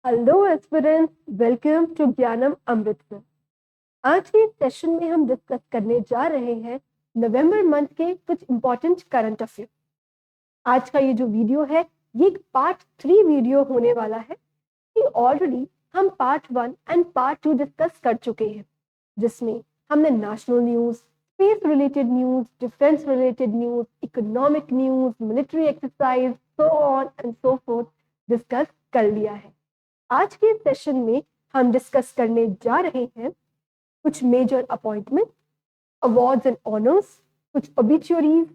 Hello aspirants, welcome to ज्ञानम अमृतसर। आज के सेशन में हम डिस्कस करने जा रहे हैं नवंबर मंथ के कुछ इंपॉर्टेंट करंट अफेयर। आज का ये जो वीडियो है ये एक पार्ट 3 वीडियो होने वाला है कि ऑलरेडी हम पार्ट 1 एंड पार्ट 2 डिस्कस कर चुके हैं, जिसमें हमने national news, space related news, defence related news, economic news, military exercise, so on and so fourth discuss कर लिया है। आज के सेशन में हम डिस्कस करने जा रहे हैं कुछ major appointment, awards and honours, कुछ obituaries,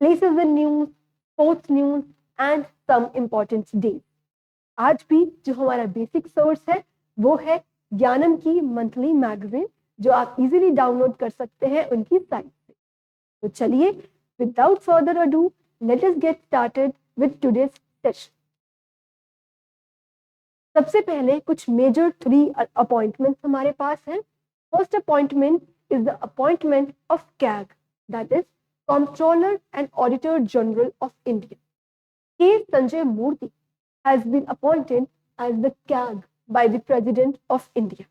places in news, sports news and some important days. आज भी जो हमारा बेसिक सोर्स है वो है ज्ञानम की मंथली मैगजीन, जो आप इजीली डाउनलोड कर सकते हैं उनकी साइट से। तो चलिए, without further ado, let us get started with today's session. सबसे पहले कुछ मेजर 3 अपॉइंटमेंट्स हमारे पास हैं। First appointment is the appointment of CAG, that is controller and auditor general of India. K Sanjay Murthy has been appointed as the CAG by the president of India.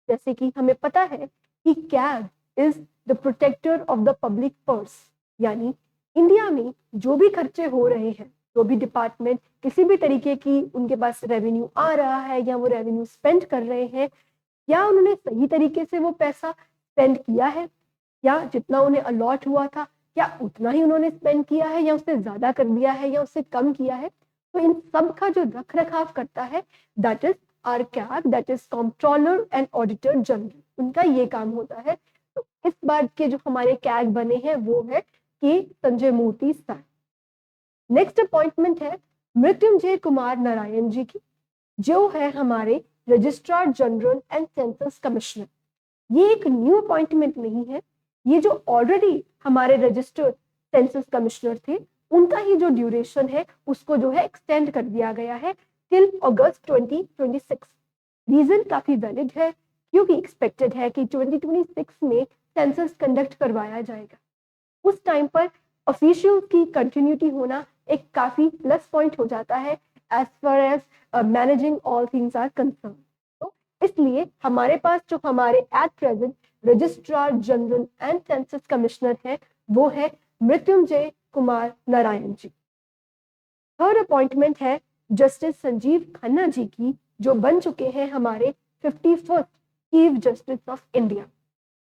जैसे कि हमें पता है कि CAG is the protector of the public purse, यानी India में जो भी खर्चे हो रहे हैं, जो भी डिपार्टमेंट किसी भी तरीके की उनके पास रेवेन्यू आ रहा है या वो रेवेन्यू स्पेंड कर रहे हैं, या उन्होंने सही तरीके से वो पैसा स्पेंड किया है, या जितना उन्हें अलॉट हुआ था क्या उतना ही उन्होंने स्पेंड किया है, या उससे ज्यादा कर दिया है या उससे कम किया है। तो इन सब का जो रख रखाव करता है that is our CAG, that is controller and auditor general. उनका ये काम होता है। तो इस बार के जो हमारे कैग बने हैं वो है के संजय मूर्ति सर। नेक्स्ट अपॉइंटमेंट है मृत्युंजय कुमार नारायण जी की, जो है हमारे registrar general and census commissioner. ये एक न्यू अपॉइंटमेंट नहीं है, ये जो ऑलरेडी हमारे रजिस्टर्ड सेंसस कमिश्नर थे उनका ही जो ड्यूरेशन है उसको जो है एक्सटेंड कर दिया गया है टिल अगस्त 2026। रीजन काफी वैलिड है, क्योंकि एक्सपेक्टेड है कि 2026 में सेंसस कंडक्ट करवाया जाएगा। उस टाइम पर ऑफिशियल की कंटिन्यूटी होना एक काफी प्लस पॉइंट हो जाता है as far as managing all things are concern. तो इसलिए हमारे पास जो हमारे at present registrar general and census commissioner है वो है मृत्युंजय कुमार नारायण जी। थर्ड अपॉइंटमेंट है जस्टिस संजीव खन्ना जी की, जो बन चुके हैं हमारे 51st chief justice of India.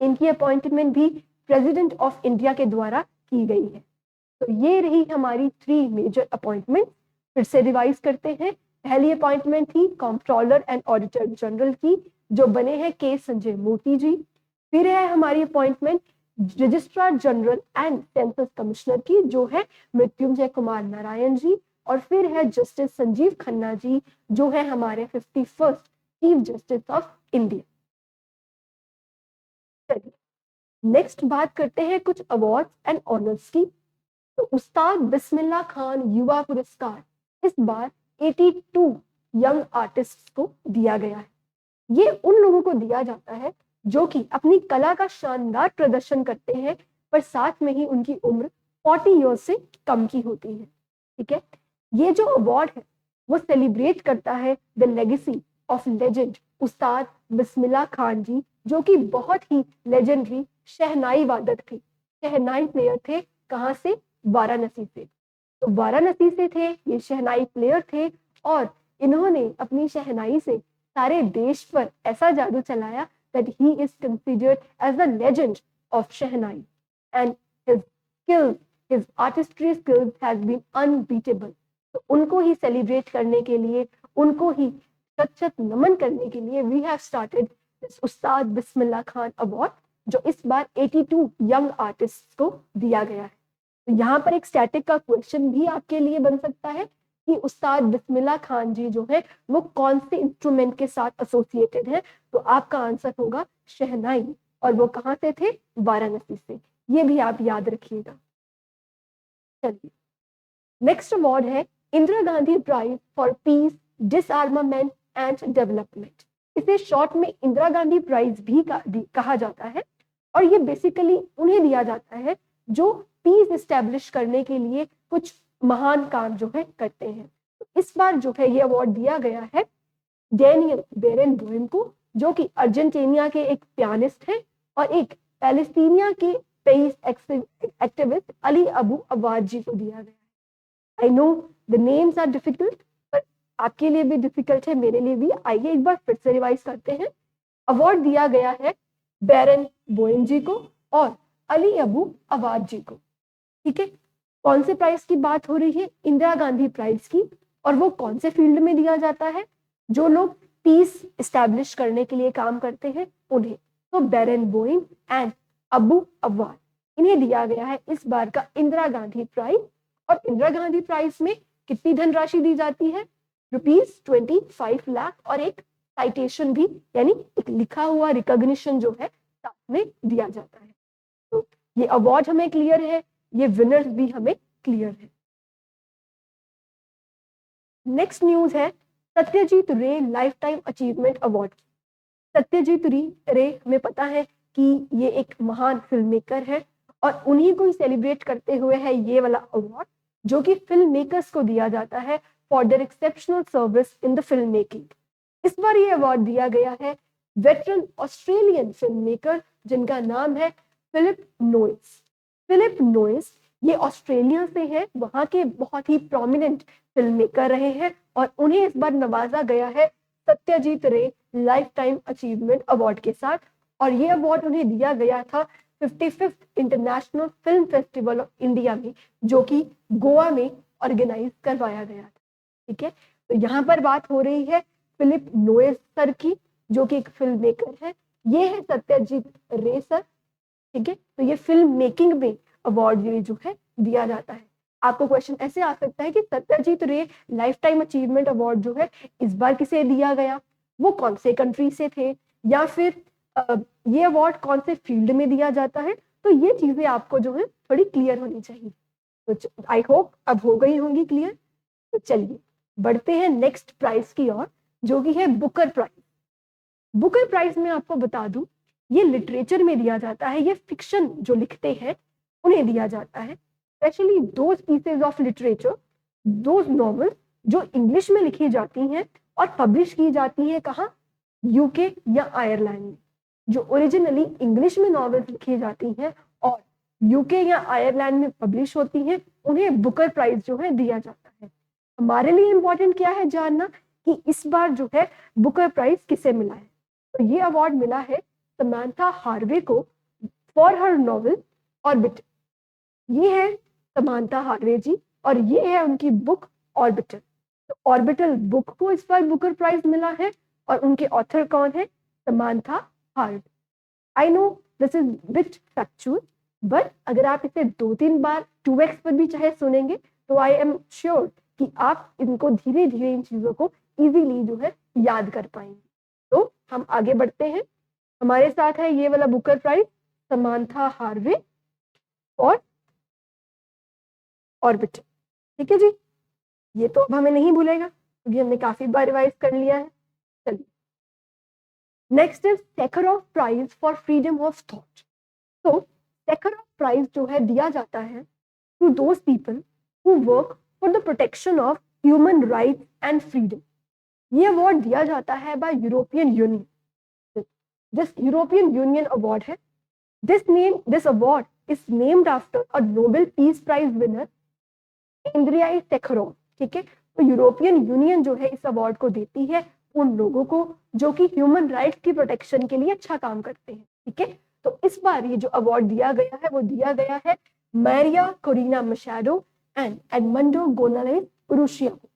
इनकी अपॉइंटमेंट भी प्रेसिडेंट ऑफ इंडिया के द्वारा की गई है। तो ये रही हमारी 3 मेजर अपॉइंटमेंट। फिर से रिवाइज करते हैं। पहली अपॉइंटमेंट थी कंट्रोलर एंड ऑडिटर जनरल की, जो बने हैं के संजय मूर्ति जी। फिर है हमारी appointment registrar general and census commissioner की, जो है मृत्युंजय कुमार नारायण जी। और फिर है जस्टिस संजीव खन्ना जी, जो है हमारे 51st chief justice of India. चलिए नेक्स्ट बात करते हैं कुछ अवार्ड्स एंड ऑनर्स की। तो उस्ताद बिस्मिल्लाह खान युवा पुरस्कार इस बार 82 यंग आर्टिस्ट को दिया गया है। ये उन लोगों को दिया जाता है जो कि अपनी कला का शानदार प्रदर्शन करते हैं, पर साथ में ही उनकी उम्र 40 ईयर्स से कम की होती है। ठीक है, ये जो अवार्ड है वो सेलिब्रेट करता है द लेगेसी ऑफ लेजेंड उस्ताद बिस्मिल्लाह खान जी, जो कि बहुत ही लेजेंडरी शहनाई वादक थे, शहनाई प्लेयर थे। कहाँ से? वाराणसी से। तो वाराणसी से थे, ये शहनाई प्लेयर थे, और इन्होंने अपनी शहनाई से सारे देश पर ऐसा जादू चलाया that he is considered as a legend of Shehnai, and his skills, his artistry skills has been unbeatable. तो उनको ही सेलिब्रेट करने के लिए, उनको ही शत नमन करने के लिए we have started this Ustad Bismillah Khan award, जो इस बार 82 यंग आर्टिस्ट को दिया गया है। तो यहाँ पर एक स्टैटिक का क्वेश्चन भी आपके लिए बन सकता है कि उस्ताद बिस्मिल्लाह खान जी जो है वो कौन से इंस्ट्रूमेंट के साथ एसोसिएटेड है। तो आपका आंसर होगा शहनाई, और वो कहाँ से थे? वाराणसी से। ये भी आप याद रखिएगा। चलिए नेक्स्ट अवार्ड है Indira Gandhi prize for peace, disarmament and development. इसे शॉर्ट में इंदिरा गांधी प्राइज भी कहा जाता है, और ये बेसिकली उन्हें दिया जाता है जो पीस एस्टेब्लिश करने के लिए कुछ महान काम जो है करते हैं। तो इस बार जो है ये अवार्ड दिया गया है डेनियल बेरेनबोइम को, जो कि अर्जेंटीना के एक पियानिस्ट हैं, और एक पैलेस्टीनिया के peace activist Ali Abu Awad ji को दिया गया है। I know the names are difficult, पर आपके लिए भी डिफिकल्ट है, मेरे लिए भी। आइए एक बार फिर से रिवाइज करते हैं। अवार्ड दिया गया है बेरेनबोइम जी को और अली अबू अवाद जी को, ठीक है। कौन से प्राइज की बात हो रही है? इंदिरा गांधी प्राइज की। और वो कौन से फील्ड में दिया जाता है? जो लोग पीस एस्टैब्लिश करने के लिए काम करते हैं उन्हें। तो बेरेनबोइम एंड अबू अवाद, इन्हें दिया गया है इस बार का इंदिरा गांधी प्राइज। और इंदिरा गांधी प्राइज में कितनी धनराशि दी जाती है? ₹25 लाख, और एक साइटेशन भी, यानी एक लिखा हुआ रिकॉग्निशन जो है साथ में दिया जाता है। तो ये अवार्ड हमें क्लियर है, ये विनर्स भी हमें क्लियर है। नेक्स्ट न्यूज है सत्यजीत रे life time achievement award. Satyajit रे हमें पता है कि ये एक महान फिल्म मेकर है, और उन्हीं को सेलिब्रेट करते हुए है ये वाला अवार्ड, जो कि फिल्म मेकर्स को दिया जाता है for their exceptional service in the film making. इस बार ये अवार्ड दिया गया है वेटरन ऑस्ट्रेलियन फिल्म मेकर, जिनका नाम है फिलिप नोइस। फिलिप नोइस ये ऑस्ट्रेलिया से है, वहां के बहुत ही प्रोमिनेंट फिल्म मेकर रहे हैं, और उन्हें इस बार नवाजा गया है सत्यजीत रे लाइफ टाइम अचीवमेंट अवार्ड के साथ। और ये अवार्ड उन्हें दिया गया था 55th international film festival of India में, जो कि गोवा में ऑर्गेनाइज करवाया गया था, ठीक है। तो यहाँ पर बात हो रही है फिलिप नोइस सर की, जो कि एक फिल्म मेकर है। ये है सत्यजीत रे सर, ठीक है। तो ये फिल्म मेकिंग में अवार्ड ये जो है दिया जाता है। आपको क्वेश्चन ऐसे आ सकता है कि सत्यजीत रे लाइफ टाइम अचीवमेंट अवार्ड जो है इस बार किसे दिया गया, वो कौन से कंट्री से थे, या फिर ये अवार्ड कौन से फील्ड में दिया जाता है। तो ये चीजें आपको जो है थोड़ी क्लियर होनी चाहिए। तो आई होप अब हो गई होंगी क्लियर। तो चलिए बढ़ते हैं नेक्स्ट प्राइज की ओर, जो कि है बुकर प्राइज। बुकर प्राइज में आपको बता दूं, ये लिटरेचर में दिया जाता है, ये फिक्शन जो लिखते हैं उन्हें दिया जाता है। Specially those pieces of literature, those novels जो इंग्लिश में लिखी जाती हैं और पब्लिश की जाती हैं कहाँ? यूके या आयरलैंड में। जो ओरिजिनली इंग्लिश में नॉवेल्स लिखी जाती हैं और यूके या आयरलैंड में पब्लिश होती हैं, उन्हें बुकर प्राइज जो है दिया जाता है। हमारे लिए इंपॉर्टेंट क्या है जानना कि इस बार जो है बुकर प्राइज किसे मिला है। तो ये अवार्ड मिला है समांथा हार्वे को फॉर हर नॉवेल ऑर्बिटर। ये है समांथा हार्वे जी, और ये है उनकी बुक ऑर्बिटर। तो ऑर्बिटल बुक को इस बार बुकर प्राइज मिला है, और उनके ऑथर कौन है? Samantha Harvey. I know this is bit factual, but अगर आप इसे 2-3 बार 2x पर भी चाहे सुनेंगे, तो आई एम श्योर कि आप इनको धीरे धीरे इन चीजों को इजीली जो है याद कर पाएंगे। तो हम आगे बढ़ते हैं। हमारे साथ है ये वाला बुकर प्राइज समांथा हार्वे और ऑर्बिटर, ठीक है जी। ये तो अब हमें नहीं भूलेगा क्योंकि हमने काफी बार रिवाइज कर लिया है। चलिए next is Sakharov prize for freedom of thought. तो सेखरोव प्राइज जो है दिया जाता है to those people who work for the protection of human rights and freedom. ये अवार्ड दिया जाता है by European Union. This European Union award है। This award is named after a Nobel peace prize winner Andrei Sakharov, ठीक है। तो European union जो है इस अवार्ड को देती है उन लोगों को जो कि ह्यूमन राइट्स की प्रोटेक्शन के लिए अच्छा काम करते हैं, ठीक है। तो इस बार ये जो अवार्ड दिया गया है वो दिया गया है मारिया कोरिना मशाडो एंड एडमंडो गोनालेस उरुशिया को।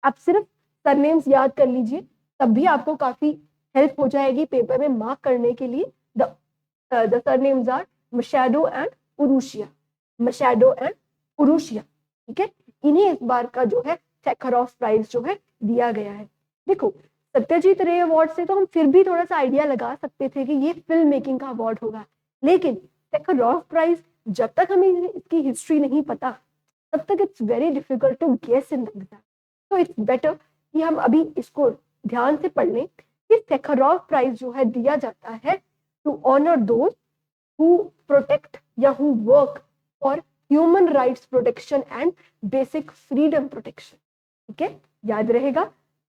आप सिर्फ सरनेम्स याद कर लीजिए, तब भी आपको काफी हेल्प हो जाएगी पेपर में मार्क करने के लिए। The surnames are Machado and Urrutia, Machado and Urrutia, ठीक है। इन्हें इस बार का जो है सेखरोव प्राइज जो है दिया गया है। देखो सत्यजीत रे अवार्ड से तो हम फिर भी थोड़ा सा आइडिया लगा सकते थे कि ये फिल्म मेकिंग का अवार्ड होगा, लेकिन सेखरोव प्राइज जब तक हमें इसकी हिस्ट्री नहीं पता तब तक it's very difficult to guess in exam. तो इट्स बेटर कि हम अभी इसको ध्यान से पढ़ लें कि सेखरोव प्राइज जो है दिया जाता है to honour those who protect या who work for human rights protection and basic freedom protection, ठीक है। याद रहेगा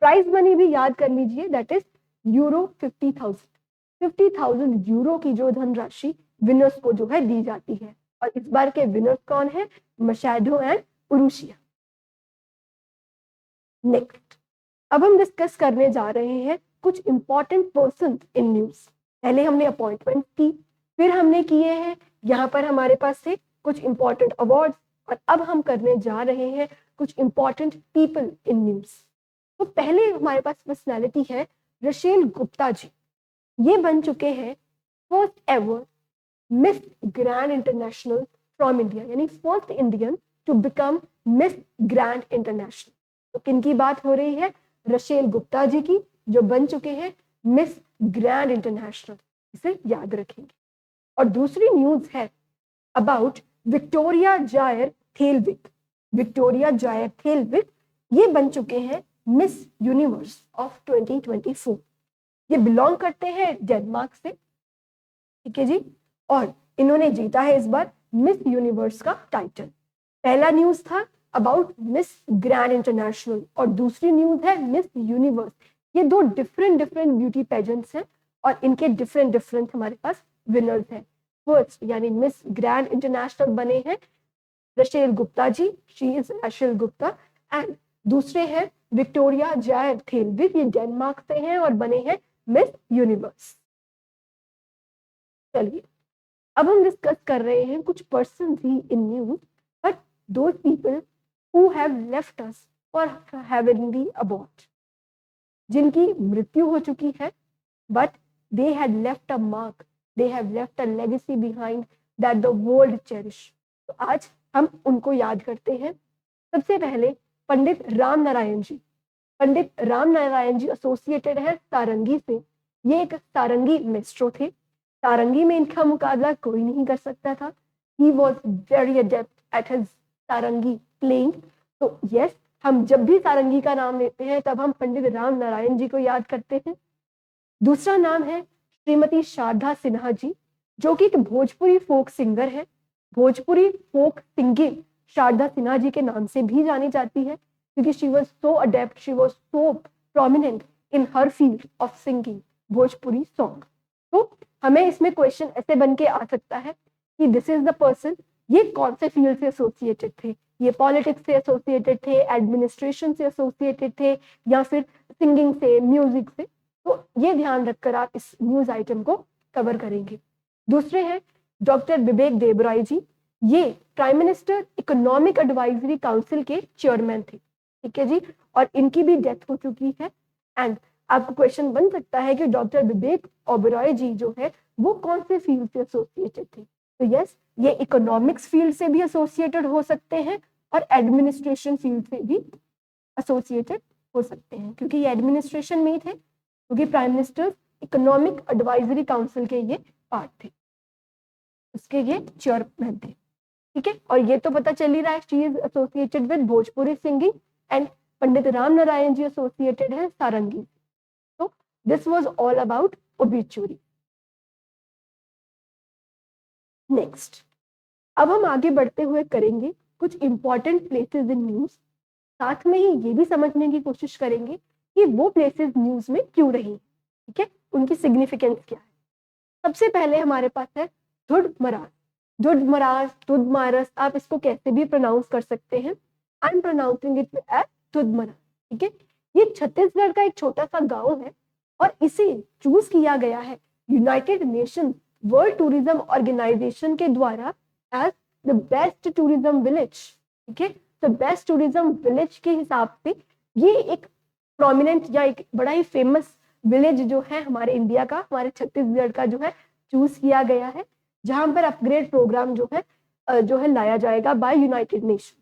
प्राइज मनी भी याद कर लीजिए, दैट इज यूरो 50,000 यूरो की जो धनराशि विनर्स को जो है दी जाती है। और इस बार के विनर्स कौन है? मशाडो एंड उरुशिया। नेक्स्ट, अब हम डिस्कस करने जा रहे हैं कुछ इंपॉर्टेंट पर्सन इन न्यूज। पहले हमने अपॉइंटमेंट की, फिर हमने किए हैं यहाँ पर हमारे पास से कुछ इंपॉर्टेंट अवार्ड्स, और अब हम करने जा रहे हैं कुछ इंपॉर्टेंट पीपल इन न्यूज। तो पहले हमारे पास पर्सनैलिटी है रशेल गुप्ता जी। ये बन चुके हैं first ever Miss grand International from India, यानी first Indian to become Miss grand International. तो किनकी बात हो रही है? रशेल गुप्ता जी की, जो बन चुके हैं मिस ग्रैंड इंटरनेशनल। इसे याद रखेंगे। और दूसरी न्यूज है about Victoria Kjaer Theilvig. Victoria Kjaer Theilvig ये बन चुके हैं मिस यूनिवर्स ऑफ 2024। ये बिलोंग करते हैं डेनमार्क से, ठीक है जी, और इन्होंने जीता है इस बार मिस यूनिवर्स का टाइटल। पहला न्यूज था अबाउट मिस ग्रैंड इंटरनेशनल और दूसरी न्यूज है मिस यूनिवर्स। ये दो डिफरेंट ब्यूटी पेजेंट्स हैं और इनके डिफरेंट हमारे पास विनर्स हैं। फर्स्ट यानी मिस ग्रैंड इंटरनेशनल बने हैं Rachel Gupta ji, she is Rachel Gupta, and दूसरे हैं विक्टोरिया जायर थेलविक, ये डेनमार्क से हैं और बने हैं मिस यूनिवर्स। चलिए, अब हम डिस्कस कर रहे हैं कुछ पर्सन ही in news, but those people who have left us for heavenly abode, जिनकी मृत्यु हो चुकी है, but they had left a mark, they have left a legacy behind that the world cherish. तो आज हम उनको याद करते हैं। सबसे पहले पंडित राम नारायण जी। पंडित राम नारायण जी एसोसिएटेड है सारंगी से। ये एक सारंगी मेस्ट्रो थे। सारंगी में इनका मुकाबला कोई नहीं कर सकता था। He was very adapt at his sarangi playing. तो यस, हम जब भी सारंगी का नाम लेते हैं तब हम पंडित राम नारायण जी को याद करते हैं। दूसरा नाम है श्रीमती शारदा सिन्हा जी, जो कि एक भोजपुरी फोक सिंगर है। भोजपुरी फोक सिंगिंग शारदा सिन्हा जी के नाम से भी जानी जाती है, क्योंकि she was so adapt, she was so prominent in her field of singing Bhojpuri song. तो हमें इसमें क्वेश्चन ऐसे बन के आ सकता है कि दिस इज द पर्सन, ये कौन से फील्ड से एसोसिएटेड थे? ये पॉलिटिक्स से एसोसिएटेड थे, एडमिनिस्ट्रेशन से एसोसिएटेड थे, या फिर सिंगिंग से, म्यूजिक से? तो ये ध्यान रखकर आप इस न्यूज आइटम को कवर करेंगे। दूसरे हैं डॉक्टर विवेक देबराय जी। ये prime minister economic advisory council के चेयरमैन थे, ठीक है जी, और इनकी भी डेथ हो चुकी है। एंड आपको क्वेश्चन बन सकता है कि डॉक्टर विवेक ओबेरॉय जी जो है वो कौन से फील्ड से एसोसिएटेड थे? तो यस, ये इकोनॉमिक्स फील्ड से भी एसोसिएटेड हो सकते हैं और एडमिनिस्ट्रेशन फील्ड से भी एसोसिएटेड हो सकते हैं, क्योंकि ये एडमिनिस्ट्रेशन में ही थे, क्योंकि prime minister economic advisory council के ये पार्ट थे, उसके ये चेयरमैन थे, ठीक है। और ये तो पता चल ही रहा है, she is associated with Bhojpuri singing and Pandit Ram Narayan ji associated है सारंगी। तो this was all about obituary. Next, अब हम आगे बढ़ते हुए करेंगे कुछ इंपॉर्टेंट प्लेसेस इन न्यूज। साथ में ही ये भी समझने की कोशिश करेंगे कि वो प्लेसेस न्यूज में क्यों रही, ठीक है, उनकी सिग्निफिकेंस क्या है। सबसे पहले हमारे पास है धुडमरास। धुडमारस, आप इसको कैसे भी प्रोनाउंस कर सकते हैं। I am pronouncing it as Dhudmaras, ठीक है। ये छत्तीसगढ़ का एक छोटा सा गांव है और इसे चूज किया गया है united nation world tourism organization के द्वारा as the best tourism village, ठीक है। तो बेस्ट टूरिज्म विलेज के हिसाब से ये एक प्रोमिनेंट या एक बड़ा ही फेमस विलेज जो है हमारे इंडिया का, हमारे छत्तीसगढ़ का जो है चूज किया गया है, जहां पर अपग्रेड प्रोग्राम जो है लाया जाएगा बाय यूनाइटेड नेशन।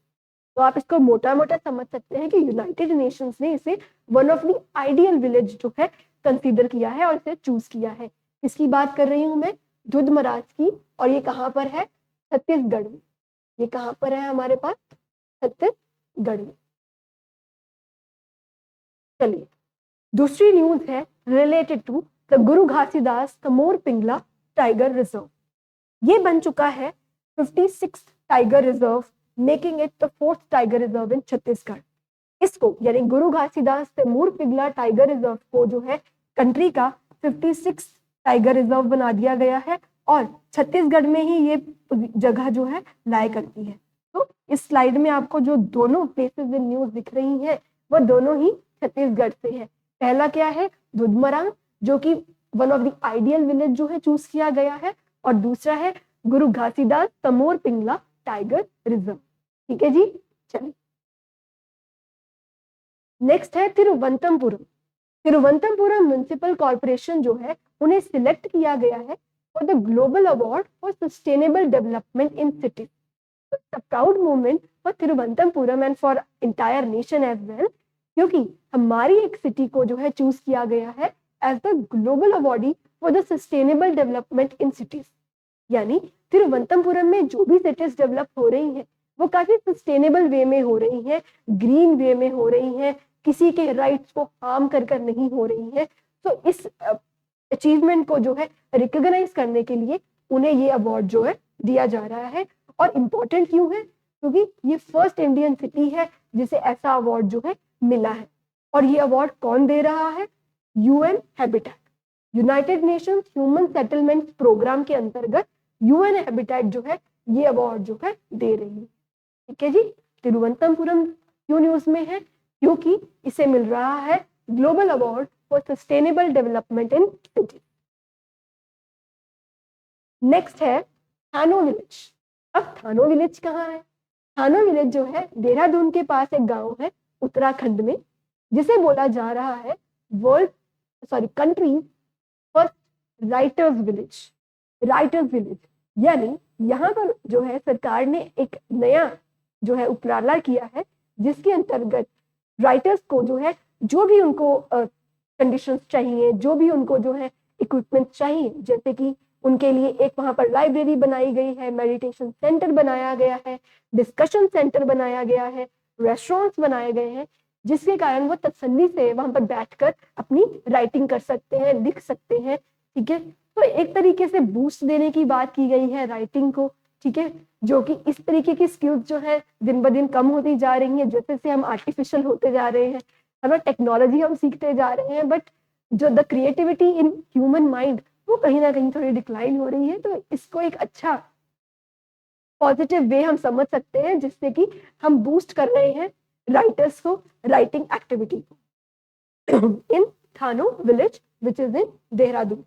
तो आप इसको मोटा मोटा समझ सकते हैं कि यूनाइटेड नेशंस ने इसे one of the ideal village जो है कंसीडर किया है और इसे चूज किया है। इसकी बात कर रही हूं मैं, धुडमरास की, और ये कहाँ पर है? छत्तीसगढ़ में। ये कहाँ पर है हमारे पास? छत्तीसगढ़ में। चलिए, दूसरी न्यूज है related to the Guru Ghasidas Tamor Pingala tiger reserve. ये बन चुका है 56th tiger reserve, making it the 4th tiger reserve in Chhattisgarh. इसको यानी गुरु घासीदास तैमूर पिंगला टाइगर रिजर्व को जो है कंट्री का 56 टाइगर रिजर्व बना दिया गया है और छत्तीसगढ़ में ही ये जगह जो है लाया करती है। तो इस स्लाइड में आपको जो दोनों प्लेसेस इन न्यूज दिख रही हैं वो दोनों ही छत्तीसगढ़ से है। पहला क्या है, दुधमरा, जो कि one of the ideal village जो है चूज किया गया है, और दूसरा है गुरु घासीदास तमोर पिंगला टाइगर रिजर्व। ठीक है जी, चलिए नेक्स्ट है तिरुवनंतपुरम। तिरुवनंतपुरम म्युनिसिपल कॉर्पोरेशन जो है उन्हें सिलेक्ट किया गया है for the global award for sustainable development in city. a proud moment for Thiruvananthapuram and for entire nation as well, क्योंकि हमारी एक सिटी को जो है चूज किया गया है as the global awardee for the sustainable development in cities. यानी तिरुवनंतपुरम में जो भी सिटीज डेवलप हो रही हैं वो काफी सस्टेनेबल वे में हो रही हैं, ग्रीन वे में हो रही हैं, किसी के राइट्स को हार्म कर नहीं हो रही है। तो इस अचीवमेंट को जो है रिकॉग्नाइज करने के लिए उन्हें ये अवार्ड जो है दिया जा रहा है। और इम्पोर्टेंट क्यों है, क्योंकि ये फर्स्ट इंडियन सिटी है जिसे ऐसा अवार्ड जो है मिला है। और ये अवार्ड कौन दे रहा है, UN habitat, united nations human settlement programme के अंतर्गत यूएन हैबिटेट जो है ये अवार्ड जो है दे रही है। ठीक है जी, तिरुवनंतपुरम क्यों न्यूज में है, क्योंकि इसे मिल रहा है global award for sustainable development in city. Next है थानो विलेज। अब थानो विलेज कहाँ है, थानो विलेज जो है देहरादून के पास एक गांव है उत्तराखंड में, जिसे बोला जा रहा है country first writers village. Writers village यानी यहाँ पर जो है सरकार ने एक नया जो है उपराला किया है जिसके अंतर्गत राइटर्स को जो है जो भी उनको कंडीशंस चाहिए, जो भी उनको जो है इक्विपमेंट चाहिए, जैसे कि उनके लिए एक वहां पर लाइब्रेरी बनाई गई है, मेडिटेशन सेंटर बनाया गया है, डिस्कशन सेंटर बनाया गया है, रेस्टोरेंट्स बनाए गए हैं, जिसके कारण वो तसल्ली से वहां पर बैठकर अपनी राइटिंग कर सकते हैं, लिख सकते हैं। ठीक है, तो एक तरीके से बूस्ट देने की बात की गई है राइटिंग को। ठीक है, जो कि इस तरीके की स्किल्स जो है दिन ब दिन कम होती जा रही हैं, जैसे से हम आर्टिफिशियल होते जा रहे हैं, है ना, टेक्नोलॉजी हम सीखते जा रहे हैं, बट जो the creativity in human mind वो कहीं ना कहीं थोड़ी डिक्लाइन हो रही है। तो इसको एक अच्छा पॉजिटिव वे हम समझ सकते हैं जिससे कि हम बूस्ट कर रहे हैं राइटर्स को, राइटिंग एक्टिविटी को इन थानो village which is in Dehradun.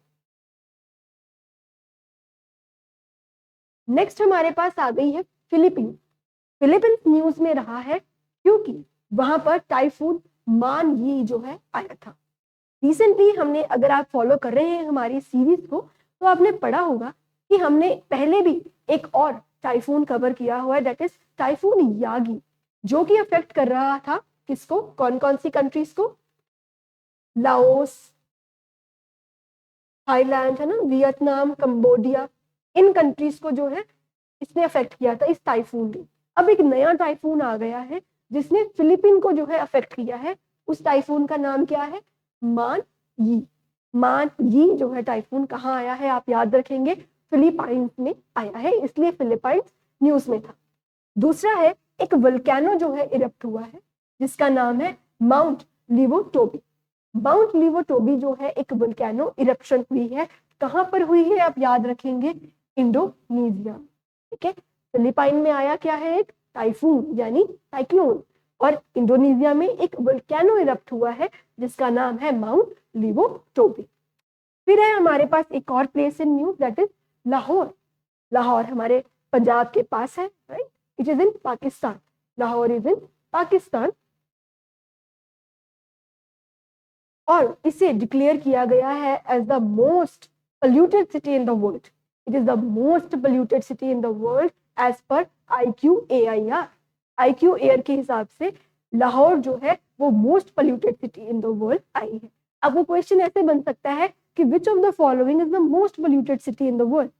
Next हमारे पास आ गई है फिलीपींस। फिलीपींस न्यूज में रहा है क्योंकि वहां पर टाइफून मान यी जो है आया था। रिसेंटली हमने, अगर आप फॉलो कर रहे हैं हमारी सीरीज को, तो आपने पढ़ा होगा कि हमने पहले भी एक और टाइफून कवर किया हुआ है, दैट इज टाइफून यागी, जो कि अफेक्ट कर रहा था किसको, कौन कौन सी कंट्रीज को, लाओस, थाईलैंड, है ना, वियतनाम, कंबोडिया, इन कंट्रीज को जो है इसने अफेक्ट किया था इस टाइफून ने। अब एक नया टाइफून आ गया है जिसने फिलीपीन को जो है अफेक्ट किया है। उस टाइफून का नाम क्या है, मान यी। मान यी जो है टाइफून कहाँ आया है, आप याद रखेंगे फिलीपाइंस में आया है, इसलिए फिलीपाइंस न्यूज में था। दूसरा है एक वोल्केनो जो है इरप्ट हुआ है जिसका नाम है माउंट लिवोटोबी। माउंट लिवोटोबी जो है एक वोल्केनो इरप्शन हुई है, कहाँ पर हुई है आप याद रखेंगे, इंडोनेशिया। ठीक है, फिलीपाइन में आया क्या है, एक टाइफून यानी साइक्लोन, और इंडोनेशिया में एक वोल्केनो इरप्ट हुआ है जिसका नाम है माउंट लिवोटोबी। फिर है हमारे पास एक और place in news, that is Lahore. Lahore हमारे पंजाब के पास है, right, it is in Pakistan. Lahore is in Pakistan और इसे डिक्लेयर किया गया है as the most polluted city in the world. It is the most polluted city in the world as per IQAIR. IQAIR के हिसाब से लाहौर जो है वो most polluted city in the world आई है। अब वो क्वेश्चन ऐसे बन सकता है कि which of the following is the most polluted city in the world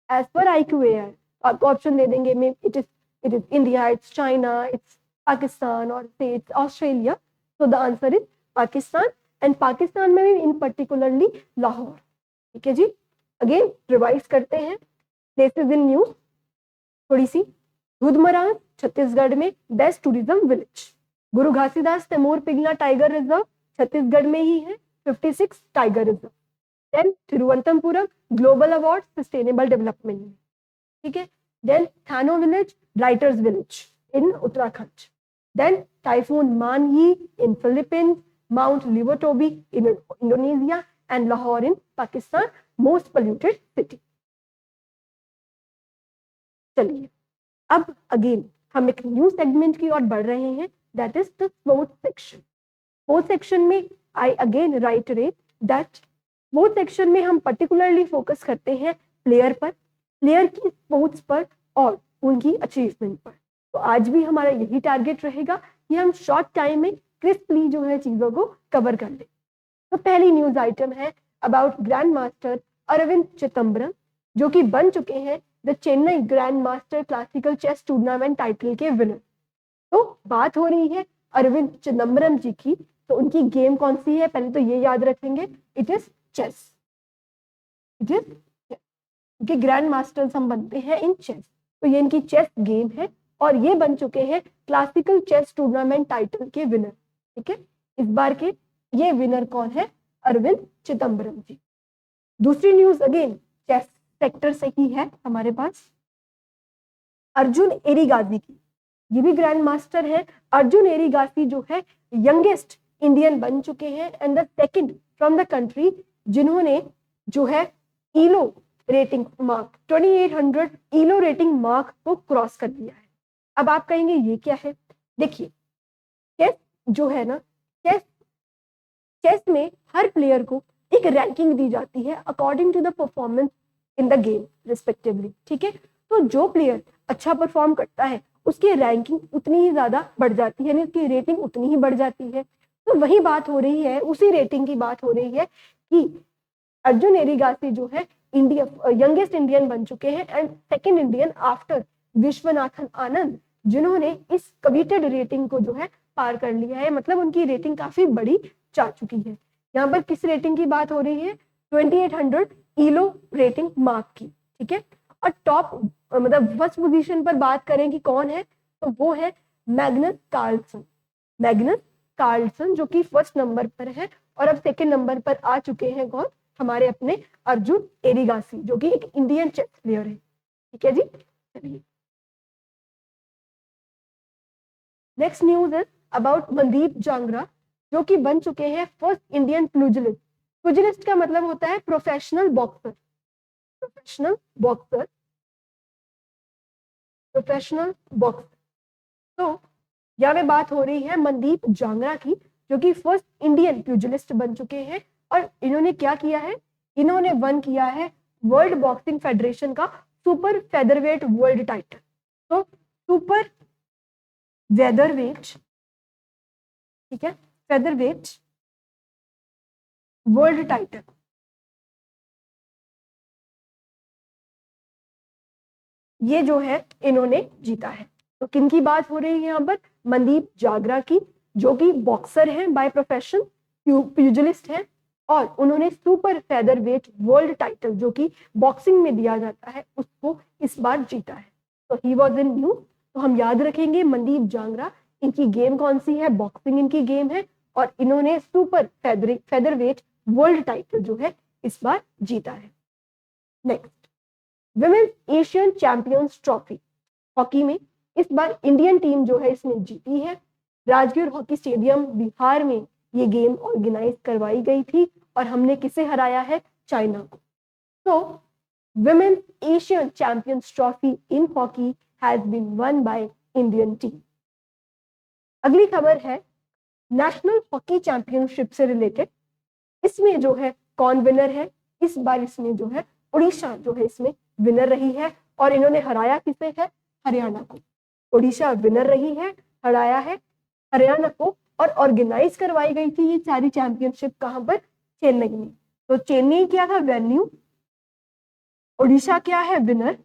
as per IQAIR? आपको ऑप्शन दे देंगे, में it is India, it's China, it's Pakistan, or say it's Australia. So the answer is Pakistan, and Pakistan में भी इन particularly Lahore. ठीक है जी, again revise करते हैं places in news थोड़ी सी। दुधमरा छत्तीसगढ़ में best tourism village, Guru Ghasidas Tamor Pingla tiger reserve Chhattisgarh में ही है, 56 tiger reserve. Then Thiruvananthapuram global award sustainable development में, ठीक है। Then Thano village writers village in Uttarakhand. Then typhoon Manyi in Philippines, mount Lewotobi in Indonesia and Lahore in Pakistan, most polluted city. चलिए अब again हम एक न्यू सेगमेंट की ओर बढ़ रहे हैं, that is the sports section. Sports section में I again reiterate that sports section में हम पर्टिकुलरली फोकस करते हैं प्लेयर पर, प्लेयर की स्पोर्ट्स पर और उनकी अचीवमेंट पर। तो आज भी हमारा यही टारगेट रहेगा कि हम शॉर्ट टाइम में क्रिस्पली जो है चीजों को कवर कर लें। तो पहली न्यूज आइटम है about grand master Arvind Chidambaram, जो कि बन चुके हैं the Chennai grand master classical chess tournament title के विनर। तो बात हो रही है अरविंद चिदम्बरम जी की, तो उनकी गेम कौन सी है, पहले तो ये याद रखेंगे, it is chess. It is क्योंकि ग्रैंड मास्टर्स हम बनते हैं इन चेस, तो ये इनकी चेस गेम है और ये बन चुके हैं क्लासिकल चेस टूर्नामेंट टाइटल के विनर, ठीक है। इस बार के ये विनर कौन है, अरविंद चिदम्बरम जी। दूसरी न्यूज अगेन चेस सेक्टर से ही है हमारे पास, अर्जुन एरिगासी की, ये भी ग्रैंड मास्टर है। अर्जुन एरिगासी जो है यंगेस्ट इंडियन बन चुके हैं and the second from the country जिन्होंने जो है ईलो रेटिंग मार्क 2800 ईलो रेटिंग मार्क को क्रॉस कर दिया है। अब आप कहेंगे ये क्या है, देखिए चेस जो है ना, चेस में हर प्लेयर को एक रैंकिंग दी जाती है according to the performance in the game respectively, ठीक है। तो जो प्लेयर अच्छा परफॉर्म करता है उसकी रैंकिंग उतनी ही ज्यादा बढ़ जाती है, यानी उसकी रेटिंग उतनी ही बढ़ जाती है। तो वही बात हो रही है, उसी रेटिंग की बात हो रही है कि अर्जुन एरिगासी जो है इंडिया यंगेस्ट इंडियन बन चुके हैं and second Indian after Viswanathan Anand, जिन्होंने इस कविटेड रेटिंग को जो है पार कर लिया है, मतलब उनकी रेटिंग काफी बड़ी जा चुकी है। यहाँ पर किस रेटिंग की बात हो रही है, 2800 ईलो रेटिंग मार्क की, ठीक है। और टॉप मतलब फर्स्ट पोजीशन पर बात करें कि कौन है, तो वो है मैग्नस कार्लसन। मैग्नस कार्लसन जो कि फर्स्ट नंबर पर है और अब सेकंड नंबर पर आ चुके हैं कौन, हमारे अपने अर्जुन एरिगासी जो कि एक इंडियन चेस प्लेयर है, ठीक है जी। चलिए next news is about Mandeep Jangra, जो कि बन चुके हैं फर्स्ट इंडियन प्यूजिलिस्ट। प्यूजिलिस्ट का मतलब होता है professional boxer, professional boxer, professional boxer. तो यहाँ पे बात हो रही है मनदीप जांगरा की, जो कि फर्स्ट इंडियन प्यूजिलिस्ट बन चुके हैं और इन्होंने क्या किया है, इन्होंने वन किया है वर्ल्ड बॉक्सिंग फेडरेशन का सुपर फेदरवेट वर्ल्ड टाइटल। तो सुपर वेदरवेट, ठीक है, फेदरवेट वर्ल्ड टाइटल, ये जो है इन्होंने जीता है। तो किनकी बात हो रही है यहाँ पर, मनदीप जांगरा की, जो कि बॉक्सर हैं बाय प्रोफेशन, प्यूजिलिस्ट हैं और उन्होंने सुपर फेदरवेट वर्ल्ड टाइटल जो कि बॉक्सिंग में दिया जाता है उसको इस बार जीता है। तो ही वॉज इन न्यू, तो हम याद रखेंगे मनदीप जांगरा, इनकी गेम कौन सी है, बॉक्सिंग इनकी गेम है और इन्होंने सुपर फेदरवेट वर्ल्ड टाइटल जो है इस बार जीता है। Next women's Asian champions trophy hockey में इस बार इंडियन टीम जो है इसमें जीती है। राजगीर हॉकी स्टेडियम बिहार में ये गेम ऑर्गेनाइज करवाई गई थी और हमने किसे हराया है, चाइना को। तो women's Asian champions trophy in hockey has been won by Indian team. अगली खबर है नेशनल हॉकी चैंपियनशिप से रिलेटेड, इसमें जो है कौन विनर है, इस बार इसमें जो है उड़ीसा जो है इसमें विनर रही है और इन्होंने हराया किसे है, हरियाणा को। उड़ीसा विनर रही है, हराया है हरियाणा को और ऑर्गेनाइज करवाई गई थी ये सारी चैंपियनशिप कहां पर, चेन्नई में। तो चेन्नई क्या था वेन्यू, उड़ीसा क्या है विनर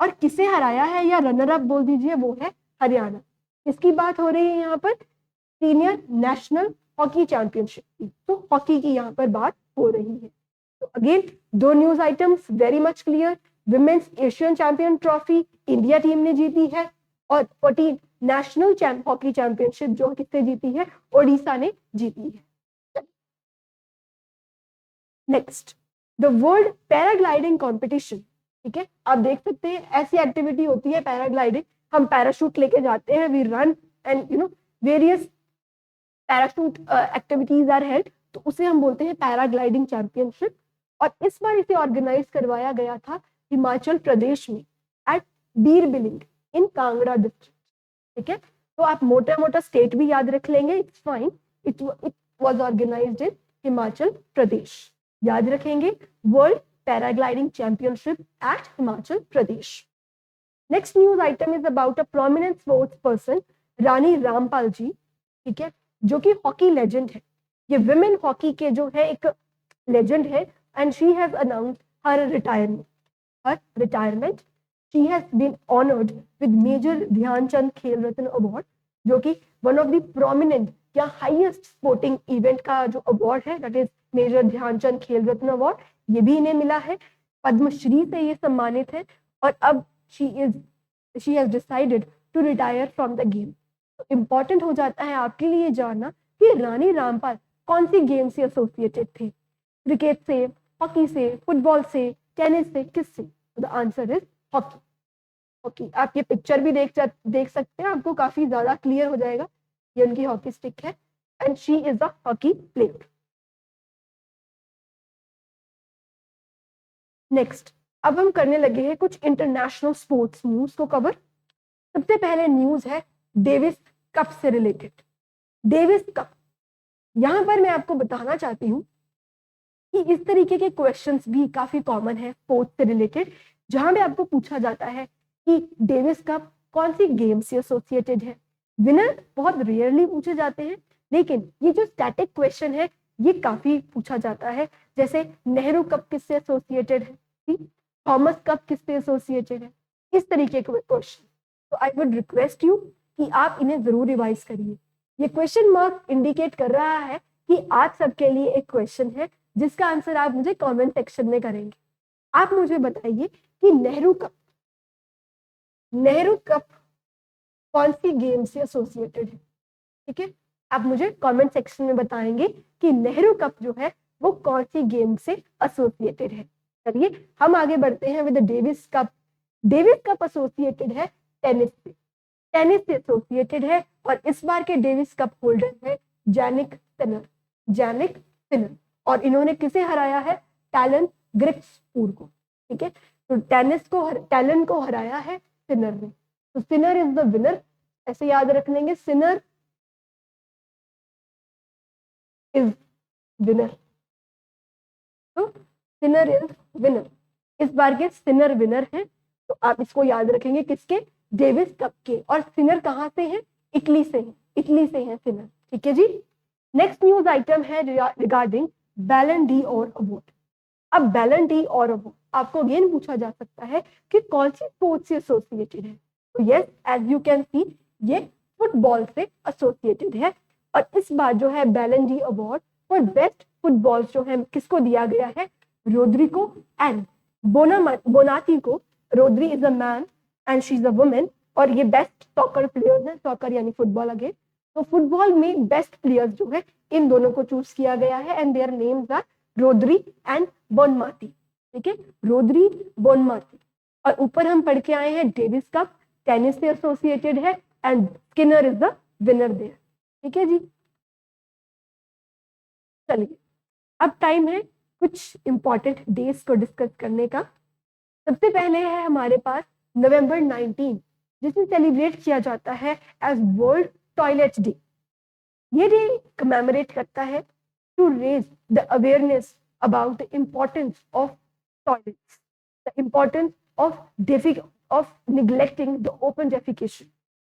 और किसे हराया है या रनर अप बोल दीजिए वो है हरियाणा। इसकी बात हो रही है यहाँ पर सीनियर नेशनल हॉकी चैंपियनशिप की, तो हॉकी की यहाँ पर बात हो रही है। तो अगेन दो news items very much clear, women's Asian champion trophy India team ने जीती है और नेशनल हॉकी चैंपियनशिप जो किससे जीती है, ओडिशा ने जीती है। Next, the world paragliding competition. ठीक है, आप देख सकते हैं ऐसी एक्टिविटी होती है पैराग्लाइडिंग, हम पैराशूट लेके जाते हैं, we run and various parachute activities are held, तो उसे हम बोलते हैं पैराग्लाइडिंग चैंपियनशिप। और इस बार इसे ऑर्गेनाइज करवाया गया था हिमाचल प्रदेश में एट बीर बिलिंग इन कांगड़ा डिस्ट्रिक्ट। ठीक है, तो आप मोटा मोटा स्टेट भी याद रख लेंगे, it's fine. It was organised in Himachal Pradesh, याद रखेंगे, world paragliding championship at Himachal Pradesh. Next news item is about a prominent sports person, Rani Rampal ji. ठीक है, जो कि हॉकी लेजेंड है, ये विमेन हॉकी के जो है एक लेजेंड है, and she has announced her retirement. She has been honoured with major Dhyanchand Khel Ratna award, जो कि वन ऑफ द प्रोमिनेंट या हाईएस्ट स्पोर्टिंग इवेंट का जो अवार्ड है, that is major Dhyanchand Khel Ratna award, ये भी इन्हें मिला है। पद्मश्री से ये सम्मानित है, और अब she has decided to retire from the game. तो इम्पॉर्टेंट हो जाता है आपके लिए जानना कि रानी रामपाल कौन सी गेम से एसोसिएटेड थे, क्रिकेट से, हॉकी से, फुटबॉल से, टेनिस से, किससे? The answer is hockey. Hockey, आप ये पिक्चर भी देख सकते हैं, आपको काफी ज्यादा क्लियर हो जाएगा, ये उनकी हॉकी स्टिक है, and she is a hockey player. Next, अब हम करने लगे हैं कुछ इंटरनेशनल स्पोर्ट्स न्यूज को कवर। सबसे पहले न्यूज है डेविस कप से रिलेटेड। डेविस कप, यहां पर मैं आपको बताना चाहती हूँ कि इस तरीके के क्वेश्चंस भी काफी कॉमन है स्पोर्ट्स से रिलेटेड, जहां पे आपको पूछा जाता है कि डेविस कप कौन सी गेम से एसोसिएटेड है। विनर बहुत रेयरली पूछे जाते हैं, लेकिन ये जो स्टैटिक क्वेश्चन है ये काफी पूछा जाता है, जैसे नेहरू कप किससे एसोसिएटेड है, थॉमस कप किससे एसोसिएटेड है, इस तरीके के क्वेश्चन। तो आई वुड रिक्वेस्ट यू कि आप इन्हें जरूर रिवाइज करिए। ये क्वेश्चन मार्क इंडिकेट कर रहा है कि आज सबके लिए एक क्वेश्चन है जिसका आंसर आप मुझे कमेंट सेक्शन में करेंगे। आप मुझे बताइए कि नेहरू कप कौन सी गेम से एसोसिएटेड है। ठीक है, आप मुझे कमेंट सेक्शन में बताएंगे कि नेहरू कप जो है वो कौन सी गेम से एसोसिएटेड है। चलिए हम आगे बढ़ते हैं with Davis cup. Davis cup associated है टेनिस से एसोसिएटेड है, और इस बार के डेविस कप होल्डर है जैनिक सिनर, और इन्होंने किसे हराया है, टैलन ग्रिक्सपूर को। ठीक है, तो टैलन को हराया है सिनर ने, तो सिनर इज द विनर, ऐसे याद रख लेंगे, सिनर इज विनर। तो सिनर इज विनर, इस बार के सिनर विनर हैं, तो आप इसको याद रखेंगे किसके, डेविस कप के। और सिनर कहाँ से हैं, इटली से हैं सिनर। ठीक है जी। नेक्स्ट न्यूज आइटम है रिगार्डिंग बैलन डी और अवार्ड। अब बैलन डी और अवार्ड आपको अगेन पूछा जा सकता है कि कौन सी स्पोर्ट्स से एसोसिएटेड है। तो yes, as you can see ये फुटबॉल से एसोसिएटेड है, और इस बार जो है बैलन D award for best football जो है किसको दिया गया है, रोड्रिगो एंड बोनाती को। Rodri is a man and she is a woman, और ये बेस्ट सॉकर प्लेयर्स हैं, सॉकर यानी फुटबॉल अगेन। तो फुटबॉल में बेस्ट प्लेयर्स जो है इन दोनों को चूज किया गया है, and their names are Rodri and Bonmati. ठीक है, रोड्री बोनमाती। और ऊपर हम पढ़ के आए हैं डेविस कप टेनिस से एसोसिएटेड है, and Skinner is the winner there. ठीक है जी। चलिए अब टाइम है कुछ इंपॉर्टेंट डेज को डिस्कस करने का। सबसे पहले है हमारे पास नवंबर 19, जिसे सेलिब्रेट किया जाता है एज वर्ल्ड टॉयलेट डे। ये डे कमेमोरेट करता है to raise the awareness about the importance of toilets, the importance of neglecting the open defecation.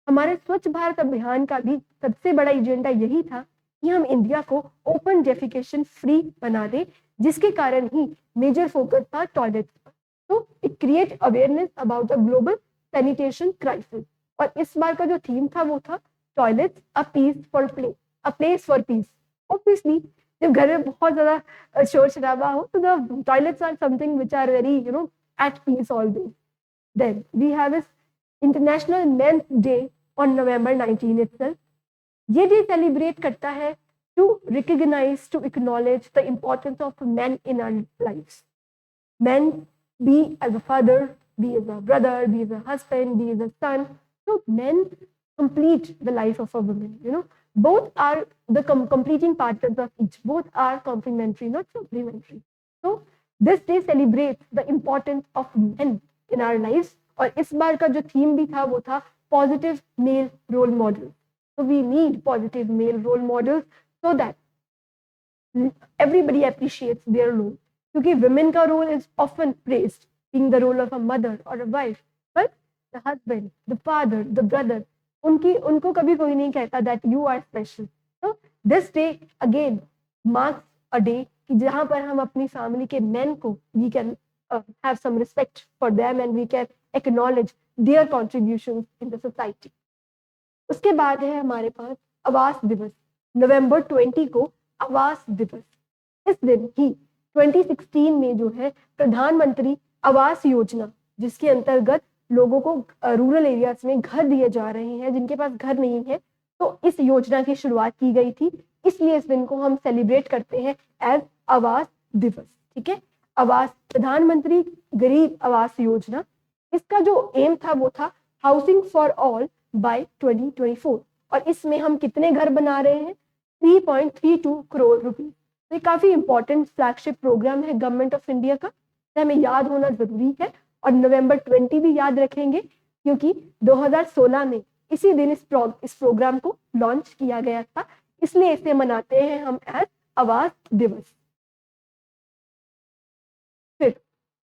हमारे स्वच्छ भारत अभियान का भी सबसे बड़ा एजेंडा यही था कि हम इंडिया को ओपन डेफिकेशन फ्री बना दें, जिसके कारण ही मेजर फोकस था टॉयलेट्स पर। तो it create awareness about the global sanitation crisis, और इस बार का जो थीम था वो था toilets a place for peace. Obviously जब घर में बहुत ज्यादा शोर शराबा हो तो the toilets are something which are very at peace always. Then we have this international men's day on November 19 itself. ये डे सेलिब्रेट करता है to recognize, to acknowledge the importance of men in our lives. Men, be as a father, be as a brother, be as a husband, be as a son. So men complete the life of a woman. You know, both are the completing partners of each. Both are complementary, not supplementary. So this day celebrates the importance of men in our lives. और इस बार का जो theme भी था वो था positive male role model. So we need positive male role models so that everybody appreciates their role. क्योंकि women का role is often praised, being the role of a mother or a wife, but the husband, the father, the brother, उनको कभी कोई नहीं कहता that you are special. So this day again marks a day कि जहाँ पर हम अपनी family के men को we can have some respect for them and we can acknowledge their contributions in the society. उसके बाद है हमारे पास आवास दिवस. नवंबर 20 को आवास दिवस. इस दिन ही 2016 में जो है प्रधानमंत्री आवास योजना, जिसके अंतर्गत लोगों को रूरल एरियाज में घर दिए जा रहे हैं जिनके पास घर नहीं है, तो इस योजना की शुरुआत की गई थी. इसलिए इस दिन को हम सेलिब्रेट करते हैं एज आवास दिवस. ठीक है, आवास प्रधानमंत्री गरीब आवास योजना, इसका जो एम था वो था हाउसिंग फॉर ऑल बाय 2024. और इसमें हम कितने घर बना रहे हैं? 3.32 करोड़ रुपए. तो ये काफी इंपॉर्टेंट फ्लैगशिप प्रोग्राम है गवर्नमेंट ऑफ इंडिया का, तो हमें याद होना जरूरी है. और नवंबर 20 भी याद रखेंगे क्योंकि 2016 में इसी दिन इस प्रोग्राम को लॉन्च किया गया था, इसलिए इसे मनाते हैं हम एज आवास दिवस. फिर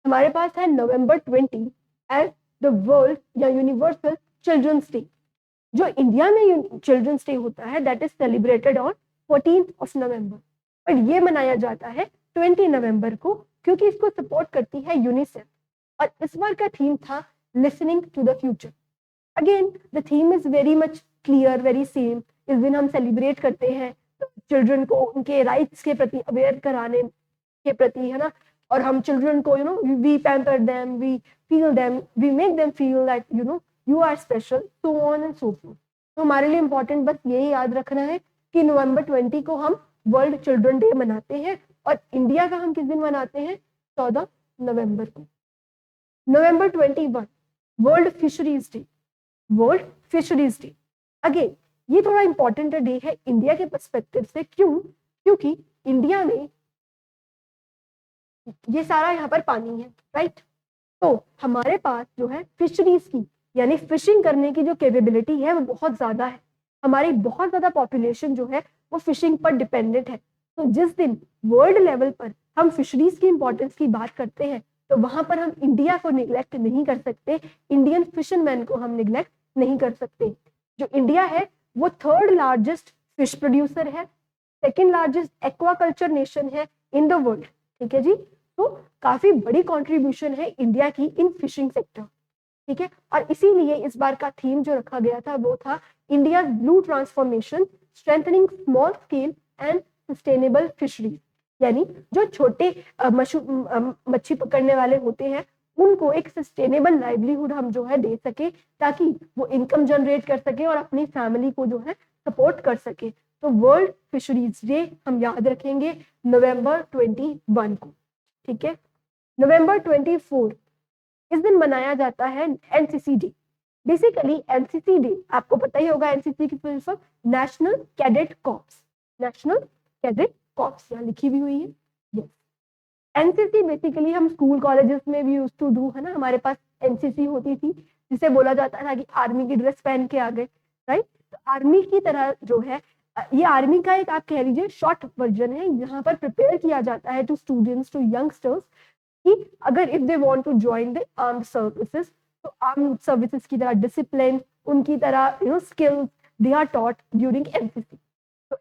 हमारे पास है नवंबर 20 एज द वर्ल्ड या यूनिवर्सल चिल्ड्रंस डे. जो इंडिया में चिल्ड्रंस डे होता है that is celebrated on 14th of November, but ये मनाया जाता है 20 नवंबर को क्योंकि इसको सपोर्ट करती है यूनिसेफ. और इस बार का थीम था listening to the future. Again the theme is very much clear, very same. इस दिन हम सेलिब्रेट करते हैं चिल्ड्रन को उनके राइट्स के प्रति अवेयर कराने के प्रति, है ना. और हम चिल्ड्रन को we pamper them, we feel them, we make them feel that you are special, so on and so forth. तो हमारे लिए इम्पोर्टेंट बस यही याद रखना है कि नवंबर 20 को हम वर्ल्ड चिल्ड्रन डे मनाते हैं और इंडिया का हम किस दिन मनाते हैं? 14 नवंबर को. नवंबर 21 world fisheries day. World fisheries day again ये थोड़ा इंपॉर्टेंट डे है इंडिया के पर्सपेक्टिव से. क्यों? क्योंकि इंडिया में ये सारा यहाँ पर पानी है, राइट. तो हमारे पास जो है फिशरीज की यानी फिशिंग करने की जो कैपेबिलिटी है वो बहुत ज्यादा है. हमारी बहुत ज्यादा पॉपुलेशन जो है वो फिशिंग पर डिपेंडेंट है. तो जिस दिन वर्ल्ड लेवल पर हम फिशरीज की इंपॉर्टेंस की बात करते हैं तो वहां पर हम इंडिया को निग्लेक्ट नहीं कर सकते, इंडियन फिशरमैन को हम निग्लेक्ट नहीं कर सकते. जो इंडिया है वो 3rd लार्जेस्ट फिश प्रोड्यूसर है, 2nd लार्जेस्ट एक्वाकल्चर नेशन है इन द वर्ल्ड. ठीक है जी. तो काफी बड़ी कंट्रीब्यूशन है इंडिया की इन फिशिंग सेक्टर. ठीक है, और इसीलिए इस बार का थीम जो रखा गया था वो था India blue transformation strengthening small scale and sustainable fisheries. यानी जो छोटे मच्छी पकड़ने वाले होते हैं उनको एक सस्टेनेबल लाइवलीहुड हम जो है दे सके ताकि वो इनकम जनरेट कर सके और अपनी फैमिली को जो है सपोर्ट कर सके. तो वर्ल्ड फिशरीज डे हम याद रखेंगे नवंबर 21 को. ठीक है, नवंबर 24 इस दिन मनाया जाता है NCC day. Basically NCC day आपको पता ही होगा, एनसीसी की full form national cadet corps. National cadet corps यहाँ लिखी भी हुई है. यस, एनसीसी बेसिकली हम स्कूल कॉलेजेस में भी यूज टू डू, है ना. हमारे पास एनसीसी होती थी जिसे बोला जाता था कि आर्मी की ड्रेस पहन के आ गए, राइट. तो आर्मी की तरह जो है ये आर्मी का एक आप कह लीजिए शॉर्ट वर्जन है जहाँ पर प्रिपेयर किया जाता है टू स्टूडेंट्स, टू यंगस्टर्स कि अगर if they want to join the armed services तो आर्म्ड सर्विसेज की तरह डिसिप्लिन, उनकी तरह skills they are taught during NCC. तो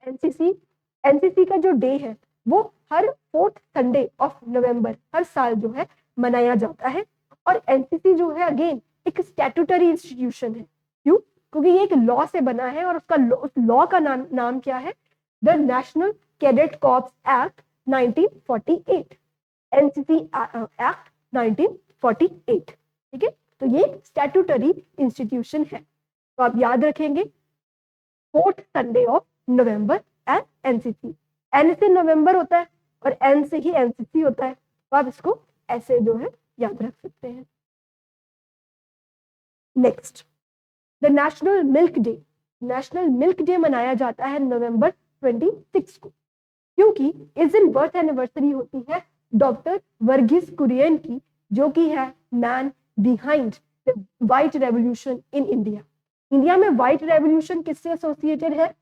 एनसीसी का जो डे है वो हर 4th संडे ऑफ नवंबर हर साल जो है मनाया जाता है. और एनसीसी जो है अगेन एक स्टैट्यूटरी इंस्टीट्यूशन है. क्यों? क्योंकि ये एक लॉ से बना है और उस लॉ का नाम क्या है? The national cadet corps act 1948. NCC act 1948. ठीक है, तो ये स्टैट्यूटरी इंस्टीट्यूशन है. तो आप याद रखेंगे 4th Sunday of November and NCC. N से नवंबर होता है और एन से ही एनसीसी होता है, तो आप इसको ऐसे जो है याद रख सकते हैं। Next, the national milk day. National milk day मनाया जाता है नवंबर 26 को, क्योंकि इस दिन बर्थ एनिवर्सरी होती है डॉक्टर वर्गीस कुरियन की, जो कि है man behind the white revolution in India. India में व्हाइट रेवोल्यूशन किससे एसोसिएटेड है?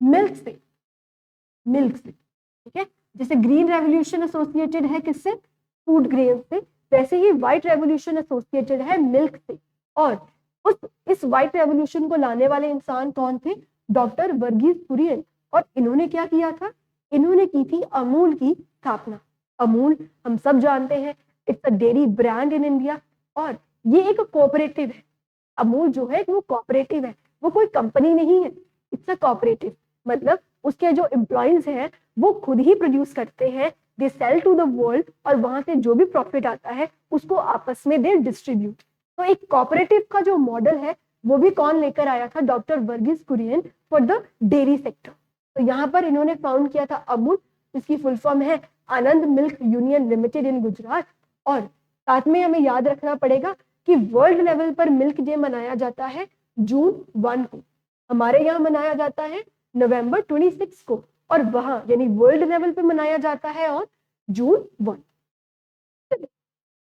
मिल्क से, मिल्क से, ठीक है। जैसे ग्रीन रेवोल्यूशन एसोसिएटेड है किससे? फूड ग्रेन से, वैसे ही व्हाइट रेवोल्यूशन एसोसिएटेड है मिल्क से। और इस व्हाइट रेवोल्यूशन को लाने वाले इंसान कौन थे? डॉक्टर वर्गीस कुरियन। और इन्होंने क्या किया था? इन्होंने की थी अमूल की स्थापना। अमूल हम सब जानते हैं, it's a dairy brand in India, और ये एक कोऑपरेटिव है। अमूल जो है वो कोऑपरेटिव है, वो कोई कंपनी नहीं है, इट्स अ कोऑपरेटिव। मतलब उसके जो एम्प्लॉइज हैं वो खुद ही प्रोड्यूस करते हैं, they sell to the world, और वहां से जो भी प्रॉफिट आता है उसको आपस में दे डिस्ट्रीब्यूट। तो एक कोऑपरेटिव का जो मॉडल है वो भी कौन लेकर आया था? Doctor Verghese Kurien for the dairy sector. तो यहाँ पर इन्होंने फाउंड किया था अमूल, जिसकी फुल फॉर्म है आनंद मिल्क यूनियन लिमिटेड इन गुजरात। और साथ में हमें याद रखना पड़ेगा कि वर्ल्ड लेवल पर मिल्क डे मनाया जाता है जून 1 को। हमारे यहाँ मनाया जाता है नवंबर 26 को, और वहां यानी वर्ल्ड लेवल पे मनाया जाता है ऑन जून 1।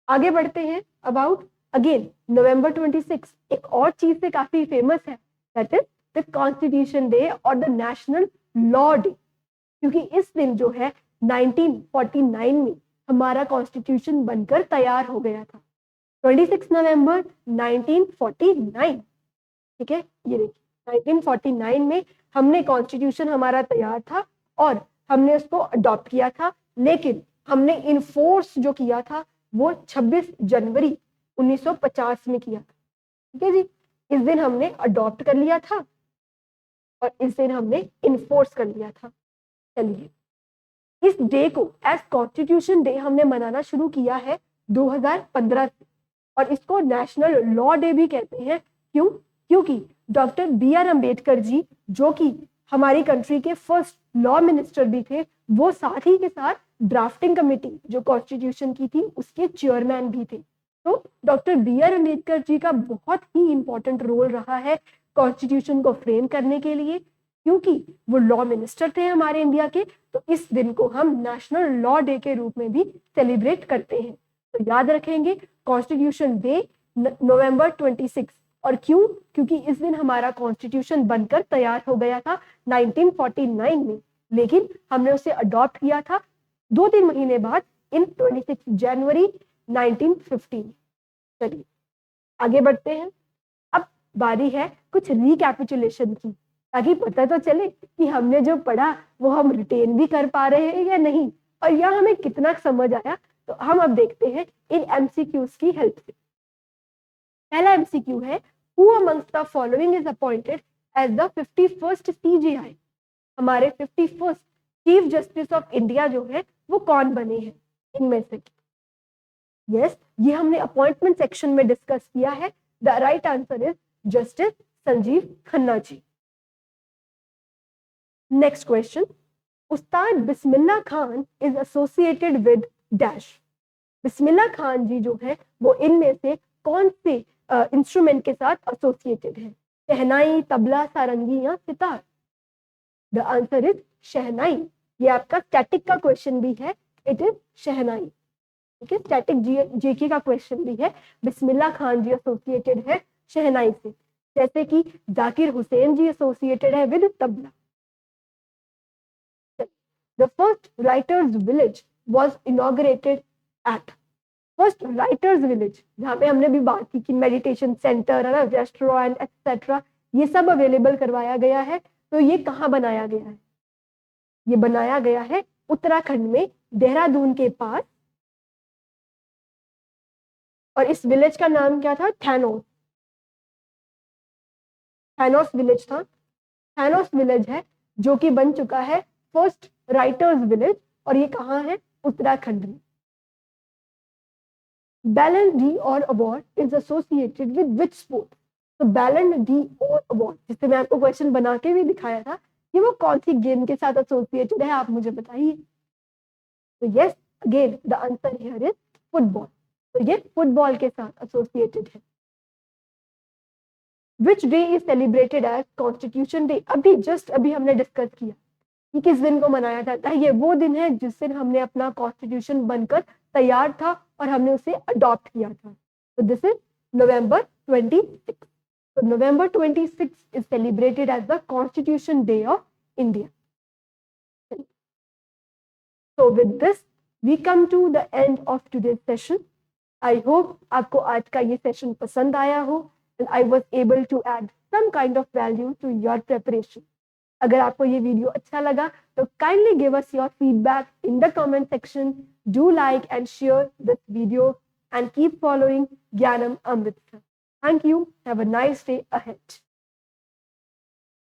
आगे बढ़ते हैं। अबाउट अगेन नवंबर 26 एक और चीज से काफी फेमस है, that is the constitution day और द नेशनल लॉ डे, क्योंकि इस दिन जो है 1949 में हमारा कॉन्स्टिट्यूशन बनकर तैयार हो गया था। 26 नवंबर 1949, ठीक है। ये देखिए 1949 में हमने कॉन्स्टिट्यूशन हमारा तैयार था और हमने उसको अडॉप्ट किया था, लेकिन हमने इनफोर्स जो किया था वो 26 जनवरी 1950 में किया था, ठीक है जी। इस दिन हमने अडॉप्ट कर लिया था और इस दिन हमने इनफोर्स कर लिया था। चलिए, इस डे को एज कॉन्स्टिट्यूशन डे हमने मनाना शुरू किया है 2015 से, और इसको नेशनल लॉ डे भी कहते हैं। क्यों? क्योंकि डॉक्टर बी.आर. अम्बेडकर जी, जो कि हमारी कंट्री के फर्स्ट लॉ मिनिस्टर भी थे, वो साथ ही के साथ ड्राफ्टिंग कमेटी जो कॉन्स्टिट्यूशन की थी उसके चेयरमैन भी थे। तो डॉक्टर बी.आर. अम्बेडकर जी का बहुत ही इंपॉर्टेंट रोल रहा है कॉन्स्टिट्यूशन को फ्रेम करने के लिए, क्योंकि वो लॉ मिनिस्टर थे हमारे इंडिया के। तो इस दिन को हम नेशनल लॉ डे के रूप में भी सेलिब्रेट करते हैं। तो याद रखेंगे कॉन्स्टिट्यूशन डे नवंबर 26। और क्यों? क्योंकि इस दिन हमारा कॉन्स्टिट्यूशन बनकर तैयार हो गया था 1949 में, लेकिन हमने उसे अडॉप्ट किया था 2-3 महीने बाद इन 26 जनवरी 1950। चलिए आगे बढ़ते हैं। अब बारी है कुछ रिकैपिचुलेशन की, ताकि पता तो चले कि हमने जो पढ़ा वो हम रिटेन भी कर पा रहे हैं या नहीं, और यह हमें कितना समझ आया। तो हम अब देखते हैं इन एमसीक्यूज की हेल्प से। पहला एमसीक्यू है, who amongst the following is appointed as the 51st CJI। हमारे 51st chief justice of India जो है वो कौन बने हैं इनमें से? यस, ये हमने अपॉइंटमेंट सेक्शन में डिस्कस किया है। The right answer is justice Sanjiv Khanna ji. Next question, Ustad Bismillah Khan is associated with dash. Bismillah Khan ji जो है वो इनमें से कौन से इंस्ट्रूमेंट के साथ एसोसिएटेड है? शहनाई, तबला, सारंगी या सितार? द आंसर इज शहनाई। ये आपका स्टैटिक का क्वेश्चन भी है, इट इज शहनाई, ठीक है। स्टैटिक जीके का क्वेश्चन भी है। बिस्मिल्लाह खान जी एसोसिएटेड है शहनाई से, जैसे कि जाकिर हुसैन जी एसोसिएटेड है with tabla. The first writers village was inaugurated at। First writers village, जहाँ पे हमने भी बात की कि मेडिटेशन सेंटर है ना, रेस्टोरेंट एक्सेट्रा, ये सब अवेलेबल करवाया गया है। तो ये कहाँ बनाया गया है? ये बनाया गया है उत्तराखंड में, देहरादून के पास, और इस विलेज का नाम क्या था? थैनोस। थैनोस विलेज था। थैनोस विलेज है जो कि बन चुका है फर्स्ट राइटर्स विलेज, और ये कहाँ है? उत्तराखंड में। बैलन डी और award is associated with which sport? तो बैलन डी और अवार्ड, जिससे मैं आपको क्वेश्चन बना के भी दिखाया था, कि वो कौन सी गेम के साथ एसोसिएटेड है, आप मुझे बताइए। तो yes, again the answer here is football. तो ये फुटबॉल के साथ एसोसिएटेड है। Which day is celebrated as constitution day? अभी हमने डिस्कस किया कि किस दिन को मनाया जाता है। ये वो दिन है जिस दिन हमने अपना कॉन्स्टिट्यूशन बनकर तैयार था और हमने उसे अडॉप्ट किया था। तो this is November 26. So November 26 is celebrated as the Constitution Day of India. So with this, we come to the end of today's session. I hope आपको आज का ये सेशन पसंद आया हो and I was able to add some kind of value to your preparation. अगर आपको ये वीडियो अच्छा लगा तो kindly give us your feedback in the comment section. Do like and share this video and keep following Gyanam Amritsar. Thank you. Have a nice day ahead.